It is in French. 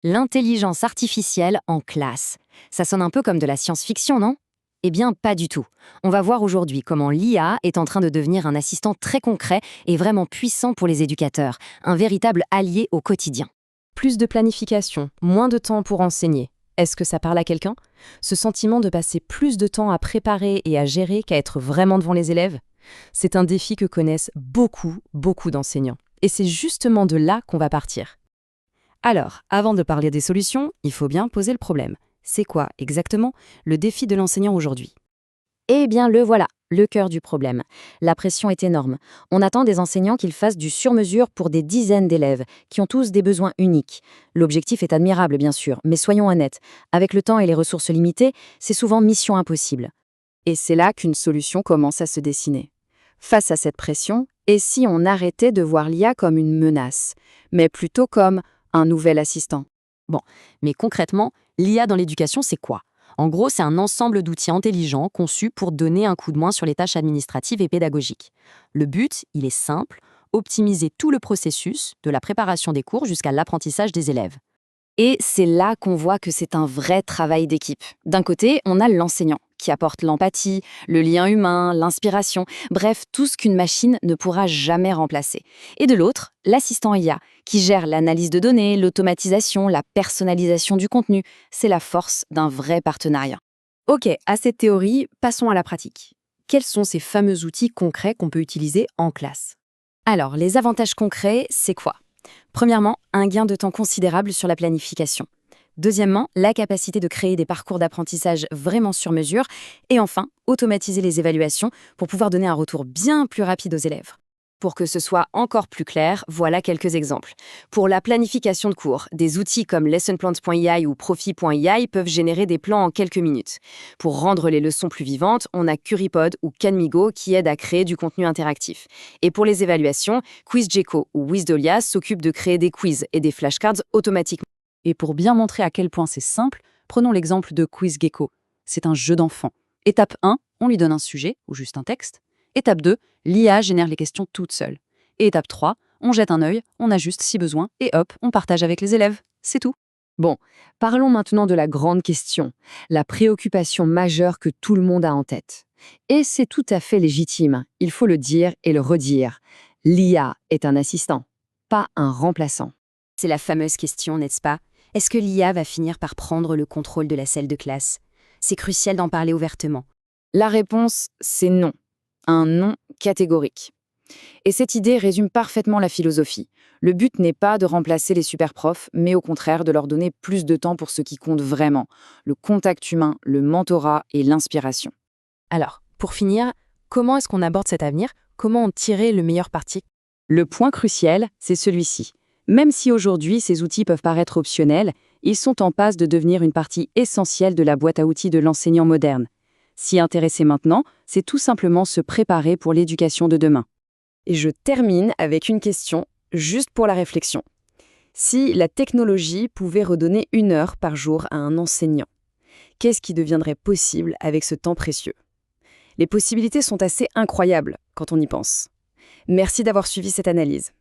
L'intelligence artificielle en classe. Ça sonne un peu comme de la science-fiction, non? Eh bien, pas du tout. On va voir aujourd'hui comment l'IA est en train de devenir un assistant très concret et vraiment puissant pour les éducateurs, un véritable allié au quotidien. Plus de planification, moins de temps pour enseigner. Est-ce que ça parle à quelqu'un? Ce sentiment de passer plus de temps à préparer et à gérer qu'à être vraiment devant les élèves? C'est un défi que connaissent beaucoup d'enseignants. Et c'est justement de là qu'on va partir. Alors, avant de parler des solutions, il faut bien poser le problème. C'est quoi exactement le défi de l'enseignant aujourd'hui? Eh bien, le voilà, le cœur du problème. La pression est énorme. On attend des enseignants qu'ils fassent du sur-mesure pour des dizaines d'élèves, qui ont tous des besoins uniques. L'objectif est admirable, bien sûr, mais soyons honnêtes, avec le temps et les ressources limitées, c'est souvent mission impossible. Et c'est là qu'une solution commence à se dessiner. Face à cette pression, et si on arrêtait de voir l'IA comme une menace, mais plutôt comme un nouvel assistant? Mais concrètement, l'IA dans l'éducation, c'est quoi? En gros, c'est un ensemble d'outils intelligents conçus pour donner un coup de main sur les tâches administratives et pédagogiques. Le but, il est simple, optimiser tout le processus, de la préparation des cours jusqu'à l'apprentissage des élèves. Et c'est là qu'on voit que c'est un vrai travail d'équipe. D'un côté, on a l'enseignant, qui apporte l'empathie, le lien humain, l'inspiration, bref, tout ce qu'une machine ne pourra jamais remplacer. Et de l'autre, l'assistant IA, qui gère l'analyse de données, l'automatisation, la personnalisation du contenu. C'est la force d'un vrai partenariat. Ok, à cette théorie, passons à la pratique. Quels sont ces fameux outils concrets qu'on peut utiliser en classe? Alors, les avantages concrets, c'est quoi? Premièrement, un gain de temps considérable sur la planification. Deuxièmement, la capacité de créer des parcours d'apprentissage vraiment sur mesure. Et enfin, automatiser les évaluations pour pouvoir donner un retour bien plus rapide aux élèves. Pour que ce soit encore plus clair, voilà quelques exemples. Pour la planification de cours, des outils comme lessonplans.ai ou profi.ai peuvent générer des plans en quelques minutes. Pour rendre les leçons plus vivantes, on a Currypod ou Canmigo qui aident à créer du contenu interactif. Et pour les évaluations, QuizGecko ou Wizdolia s'occupent de créer des quiz et des flashcards automatiquement. Et pour bien montrer à quel point c'est simple, prenons l'exemple de QuizGecko. C'est un jeu d'enfant. Étape 1, on lui donne un sujet ou juste un texte. Étape 2, l'IA génère les questions toute seule. Et étape 3, on jette un œil, on ajuste si besoin, et hop, on partage avec les élèves. C'est tout. Bon, parlons maintenant de la grande question, la préoccupation majeure que tout le monde a en tête. Et c'est tout à fait légitime, il faut le dire et le redire. L'IA est un assistant, pas un remplaçant. C'est la fameuse question, n'est-ce pas? Est-ce que l'IA va finir par prendre le contrôle de la salle de classe? C'est crucial d'en parler ouvertement. La réponse, c'est non. Un non catégorique. Et cette idée résume parfaitement la philosophie. Le but n'est pas de remplacer les super-profs, mais au contraire de leur donner plus de temps pour ce qui compte vraiment, le contact humain, le mentorat et l'inspiration. Alors, pour finir, comment est-ce qu'on aborde cet avenir? Comment en tirer le meilleur parti? Le point crucial, c'est celui-ci. Même si aujourd'hui ces outils peuvent paraître optionnels, ils sont en passe de devenir une partie essentielle de la boîte à outils de l'enseignant moderne. S'y intéresser maintenant, c'est tout simplement se préparer pour l'éducation de demain. Et je termine avec une question, juste pour la réflexion. Si la technologie pouvait redonner 1 heure par jour à un enseignant, qu'est-ce qui deviendrait possible avec ce temps précieux? Les possibilités sont assez incroyables quand on y pense. Merci d'avoir suivi cette analyse.